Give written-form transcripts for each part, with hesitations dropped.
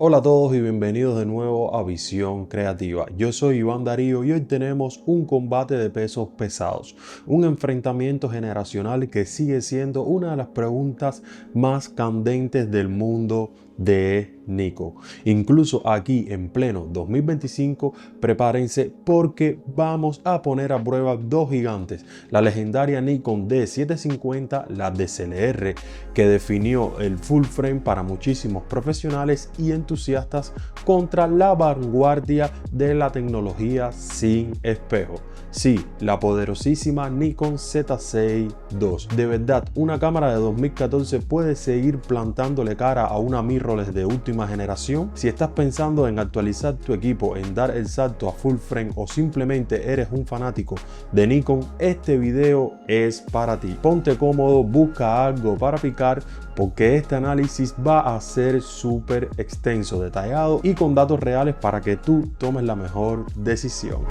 Hola a todos y bienvenidos de nuevo a Visión Creativa. Yo soy Iván Darío y hoy tenemos un combate de pesos pesados, un enfrentamiento generacional que sigue siendo una de las preguntas más candentes del mundo de Nikon. Incluso aquí en pleno 2025, prepárense porque vamos a poner a prueba dos gigantes, la legendaria Nikon D750, la DSLR que definió el full frame para muchísimos profesionales y entusiastas, contra la vanguardia de la tecnología sin espejo. Sí, la poderosísima Nikon Z6 II. De verdad, una cámara de 2014 puede seguir plantándole cara a una mirrorless de última generación. Si estás pensando en actualizar tu equipo, en dar el salto a full frame o simplemente eres un fanático de Nikon, este video es para ti. Ponte cómodo, busca algo para picar porque este análisis va a ser súper extenso, detallado y con datos reales para que tú tomes la mejor decisión.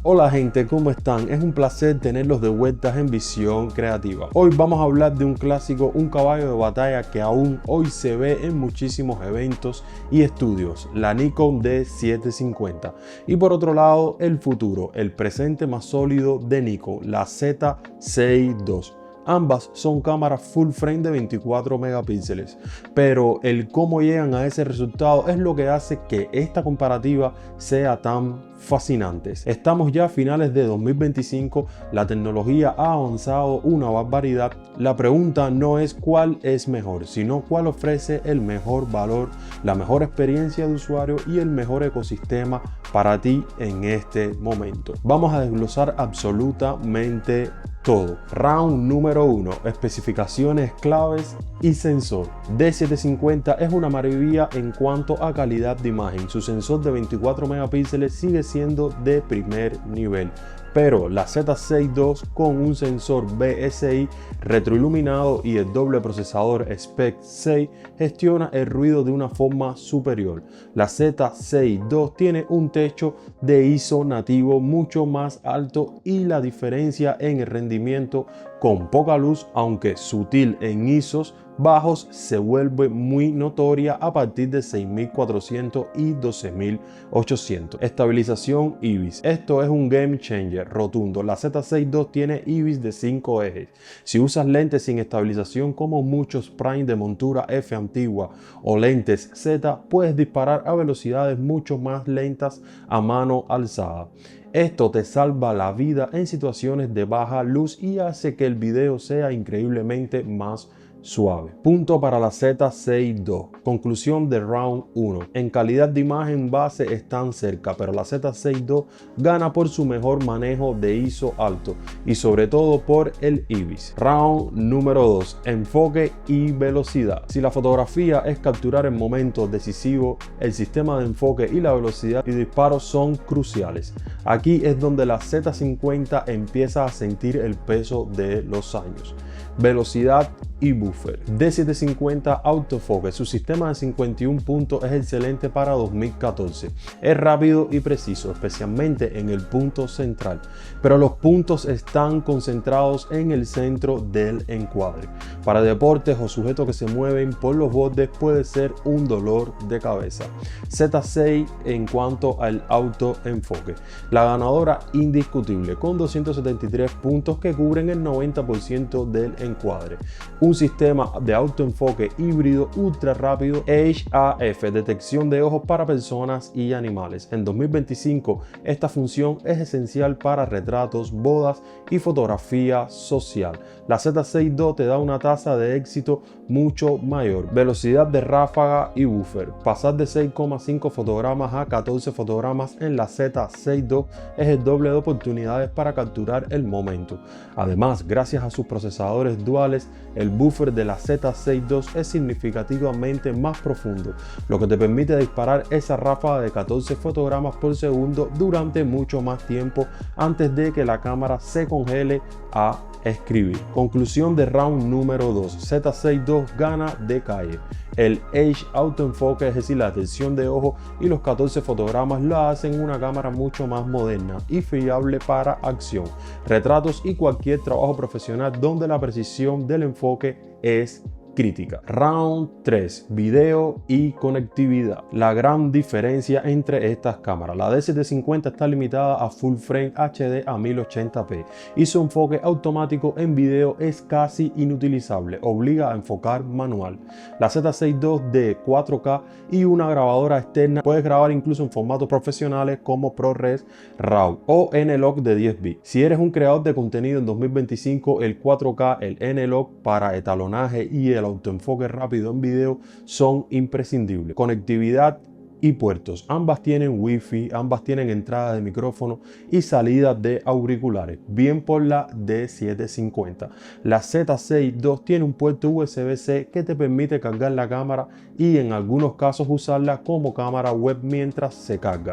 Hola gente, ¿cómo están? Es un placer tenerlos de vuelta en Visión Creativa. Hoy vamos a hablar de un clásico, un caballo de batalla que aún hoy se ve en muchísimos eventos y estudios, la Nikon D750. Y por otro lado, el futuro, el presente más sólido de Nikon, la Z6 II. Ambas son cámaras full frame de 24 megapíxeles, pero el cómo llegan a ese resultado es lo que hace que esta comparativa sea tan fascinante. Estamos ya a finales de 2025, la tecnología ha avanzado una barbaridad. La pregunta no es cuál es mejor, sino cuál ofrece el mejor valor, la mejor experiencia de usuario y el mejor ecosistema para ti en este momento. Vamos a desglosar absolutamente todo. Round número 1, especificaciones claves y sensor. D750 es una maravilla en cuanto a calidad de imagen. Su sensor de 24 megapíxeles sigue siendo de primer nivel, pero la Z6 II con un sensor BSI retroiluminado y el doble procesador SPEC 6 gestiona el ruido de una forma superior. La Z6 II tiene un techo de ISO nativo mucho más alto y la diferencia en el rendimiento con poca luz, aunque sutil en ISOs bajos, se vuelve muy notoria a partir de 6400 y 12800. Estabilización IBIS. Esto es un game changer rotundo. La Z6 II tiene IBIS de 5 ejes. Si usas lentes sin estabilización como muchos prime de montura F antigua o lentes Z, puedes disparar a velocidades mucho más lentas a mano alzada. Esto te salva la vida en situaciones de baja luz y hace que el video sea increíblemente más suave. Punto para la Z6 II. Conclusión de Round 1. En calidad de imagen base están cerca, pero la Z6 II gana por su mejor manejo de ISO alto y sobre todo por el IBIS. Round número 2. Enfoque y velocidad. Si la fotografía es capturar el momento decisivo, el sistema de enfoque y la velocidad y disparo son cruciales. Aquí es donde la Z50 empieza a sentir el peso de los años. Velocidad y buffer. D750 autofocus. Su sistema de 51 puntos es excelente para 2014. Es rápido y preciso, especialmente en el punto central, pero los puntos están concentrados en el centro del encuadre. Para deportes o sujetos que se mueven por los bordes puede ser un dolor de cabeza. Z6 en cuanto al autoenfoque. La ganadora indiscutible con 273 puntos que cubren el 90% del encuadre. Un sistema de autoenfoque híbrido ultra rápido HAF, detección de ojos para personas y animales. En 2025 esta función es esencial para retratos, bodas y fotografía social. La Z6 II te da una tasa de éxito mucho mayor. Velocidad de ráfaga y buffer. Pasar de 6,5 fotogramas a 14 fotogramas en la Z6 II es el doble de oportunidades para capturar el momento. Además, gracias a sus procesadores duales, el buffer de la Z6 II es significativamente más profundo, lo que te permite disparar esa ráfaga de 14 fotogramas por segundo durante mucho más tiempo antes de que la cámara se congele a escribir. Conclusión de round número 2. Z6 II gana de calle. El Edge autoenfoque, es decir, la atención de ojo y los 14 fotogramas la hacen una cámara mucho más moderna y fiable para acción, retratos y cualquier trabajo profesional donde la precisión del enfoque es crítica. Round 3, video y conectividad. La gran diferencia entre estas cámaras: la D750 está limitada a full frame HD a 1080p y su enfoque automático en video es casi inutilizable, obliga a enfocar manual. La Z6 II de 4K y una grabadora externa, puedes grabar incluso en formatos profesionales como ProRes, RAW o NLOG de 10 bits. Si eres un creador de contenido en 2025, el 4K, el NLOG para etalonaje y el autoenfoque rápido en video son imprescindibles. Conectividad y puertos: ambas tienen Wi-Fi, ambas tienen entrada de micrófono y salida de auriculares, bien por la D750. La Z6 II tiene un puerto USB-C que te permite cargar la cámara y en algunos casos usarla como cámara web mientras se carga.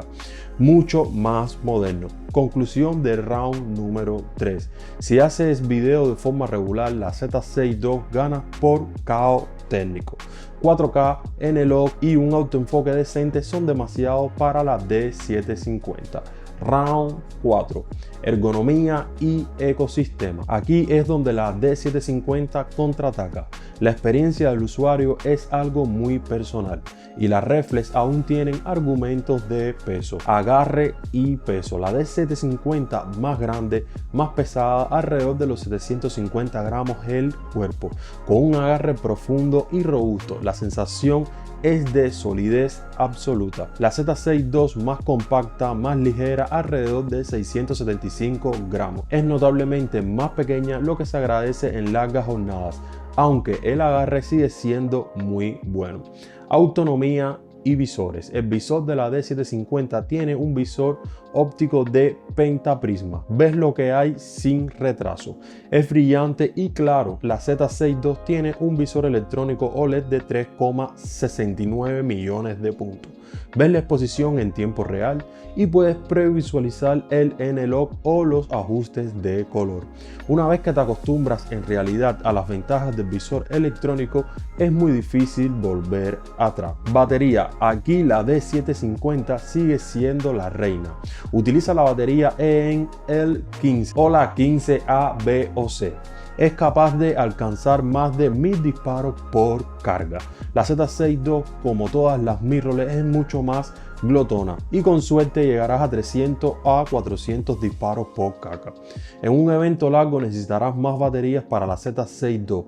Mucho más moderno. Conclusión del round número 3. Si haces video de forma regular, la Z6 II gana por KO técnico. 4K, NLOG y un autoenfoque decente son demasiado para la D750. Round 4. Ergonomía y ecosistema. Aquí es donde la D750 contraataca. La experiencia del usuario es algo muy personal y las reflex aún tienen argumentos de peso, agarre y peso. La D750 más grande, más pesada, alrededor de los 750 gramos el cuerpo, con un agarre profundo y robusto. La sensación es de solidez absoluta. La Z6 II más compacta, más ligera, alrededor de 675 gramos. Es notablemente más pequeña, lo que se agradece en largas jornadas, aunque el agarre sigue siendo muy bueno. Autonomía y visores. El visor de la D750 tiene un visor óptico de pentaprisma. Ves lo que hay sin retraso. Es brillante y claro. La Z6 II tiene un visor electrónico OLED de 3,69 millones de puntos. Ves la exposición en tiempo real y puedes previsualizar el NLOG o los ajustes de color. Una vez que te acostumbras en realidad a las ventajas del visor electrónico, es muy difícil volver atrás. Batería. Aquí la D750 sigue siendo la reina. Utiliza la batería en el 15 o la 15A, B o C. Es capaz de alcanzar más de 1000 disparos por carga. La Z6 II, como todas las mirrorless, es mucho más glotona y con suerte llegarás a 300 a 400 disparos por carga. En un evento largo necesitarás más baterías para la Z6 II.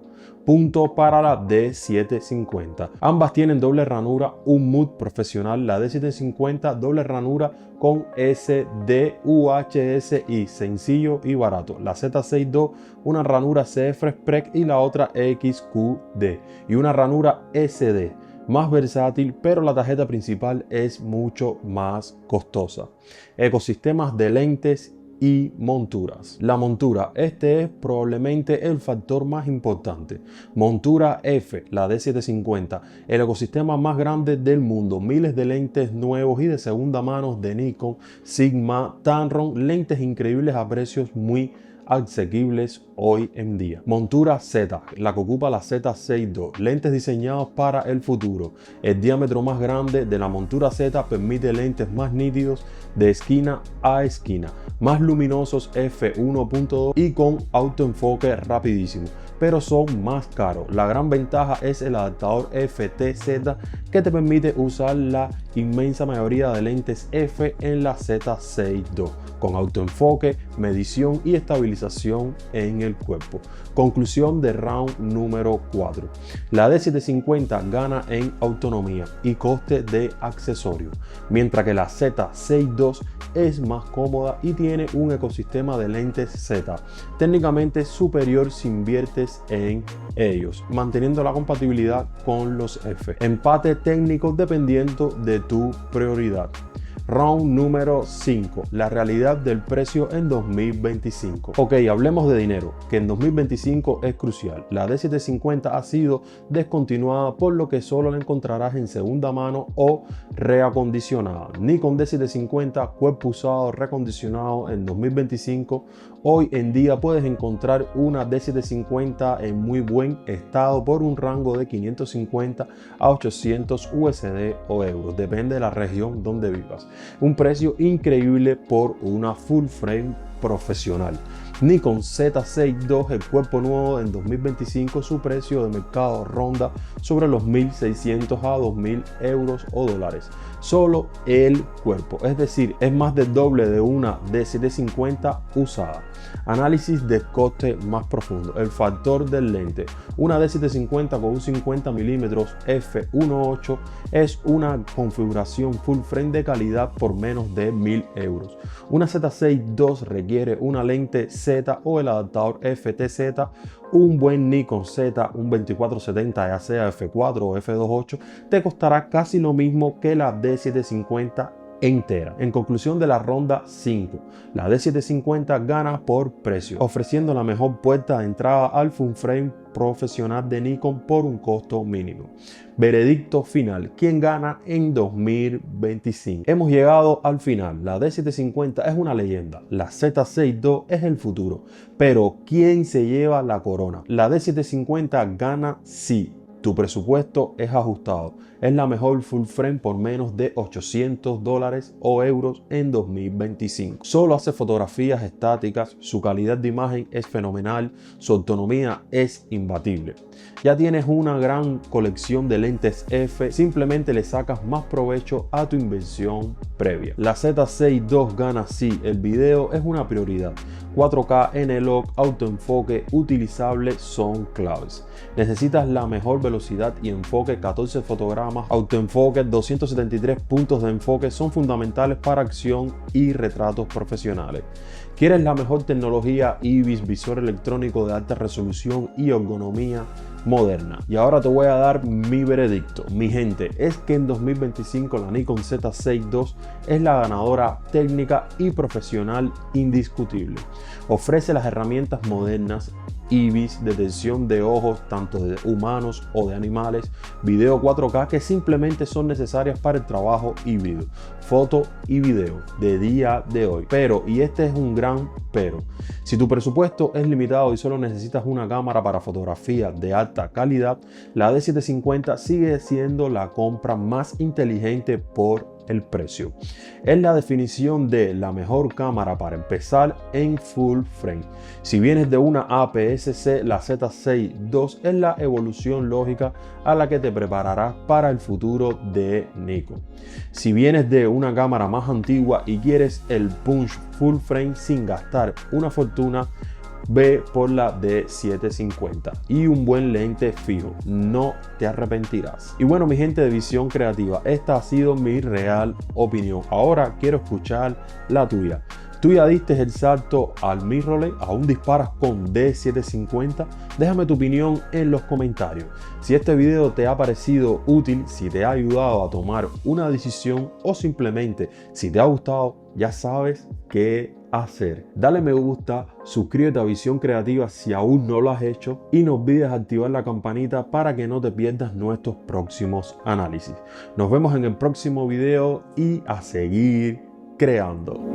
Punto para la D750. Ambas tienen doble ranura, un MUD profesional. La D750 doble ranura con SDUHSI, sencillo y barato. La Z6 II una ranura CF Sprech y la otra XQD y una ranura SD. Más versátil, pero la tarjeta principal es mucho más costosa. Ecosistemas de lentes y monturas. La montura, este es probablemente el factor más importante. Montura F, la D750, el ecosistema más grande del mundo. Miles de lentes nuevos y de segunda mano de Nikon, Sigma, Tamron, lentes increíbles a precios muy asequibles hoy en día. Montura Z, la que ocupa la Z6 II, lentes diseñados para el futuro. El diámetro más grande de la montura Z permite lentes más nítidos de esquina a esquina, más luminosos f1.2 y con autoenfoque rapidísimo, pero son más caros. La gran ventaja es el adaptador FTZ que te permite usar la inmensa mayoría de lentes F en la Z6 II, con autoenfoque, medición y estabilización en el cuerpo. Conclusión de round número 4. La D750 gana en autonomía y coste de accesorios, mientras que la Z6 II es más cómoda y tiene un ecosistema de lentes Z técnicamente superior si inviertes en ellos, manteniendo la compatibilidad con los F. Empate técnico dependiendo de tu prioridad. Round número 5. La realidad del precio en 2025. Ok, hablemos de dinero, que en 2025 es crucial. La D750 ha sido descontinuada, por lo que solo la encontrarás en segunda mano o reacondicionada. Nikon D750, cuerpo usado, reacondicionado en 2025. Hoy en día puedes encontrar una D750 en muy buen estado por un rango de 550 a 800 USD o euros, depende de la región donde vivas. Un precio increíble por una full frame profesional. Nikon Z6 II, el cuerpo nuevo en 2025, su precio de mercado ronda sobre los 1.600 a 2.000 euros o dólares. Solo el cuerpo, es decir, es más del doble de una D750 usada. Análisis de coste más profundo. El factor del lente. Una D750 con un 50 mm f1.8 es una configuración full frame de calidad por menos de 1.000 euros. Una Z6 II requiere una lente Z o el adaptador FTZ. Un buen Nikon Z, un 2470, ya sea f4 o f2.8, te costará casi lo mismo que la D750 entera. En conclusión de la ronda 5, la D750 gana por precio, ofreciendo la mejor puerta de entrada al full frame profesional de Nikon por un costo mínimo. Veredicto final: ¿quién gana en 2025? Hemos llegado al final. La D750 es una leyenda, la Z6 II es el futuro, pero ¿quién se lleva la corona? La D750 gana sí. Tu presupuesto es ajustado. Es la mejor full frame por menos de $800 o euros en 2025. Solo hace fotografías estáticas, su calidad de imagen es fenomenal, su autonomía es imbatible. Ya tienes una gran colección de lentes F, simplemente le sacas más provecho a tu inversión previa. La Z6 II gana sí, el video es una prioridad. 4K, N-Log, autoenfoque utilizable son claves. Necesitas la mejor velocidad y enfoque, 14 fotogramas, autoenfoque, 273 puntos de enfoque son fundamentales para acción y retratos profesionales. ¿Quieres la mejor tecnología IBIS, visor electrónico de alta resolución y ergonomía moderna? Y ahora te voy a dar mi veredicto. Mi gente, es que en 2025 la Nikon Z6 II es la ganadora técnica y profesional indiscutible. Ofrece las herramientas modernas IBIS, detección de ojos tanto de humanos o de animales, video 4K que simplemente son necesarias para el trabajo híbrido, foto y video de día de hoy. Pero, y este es un gran pero, si tu presupuesto es limitado y solo necesitas una cámara para fotografía de alta calidad, la D750 sigue siendo la compra más inteligente por el precio. Es la definición de la mejor cámara para empezar en full frame. Si vienes de una APS-C, la Z6 II es la evolución lógica a la que te prepararás para el futuro de Nikon. Si vienes de una cámara más antigua y quieres el punch full frame sin gastar una fortuna, ve por la D750 y un buen lente fijo, no te arrepentirás. Y bueno, mi gente de Visión Creativa, esta ha sido mi real opinión. Ahora quiero escuchar la tuya. ¿Tú ya diste el salto al mirrorless? ¿Aún disparas con D750? Déjame tu opinión en los comentarios. Si este video te ha parecido útil, si te ha ayudado a tomar una decisión o simplemente si te ha gustado, ya sabes qué hacer. Dale me gusta, suscríbete a Visión Creativa si aún no lo has hecho y no olvides activar la campanita para que no te pierdas nuestros próximos análisis. Nos vemos en el próximo video y a seguir creando.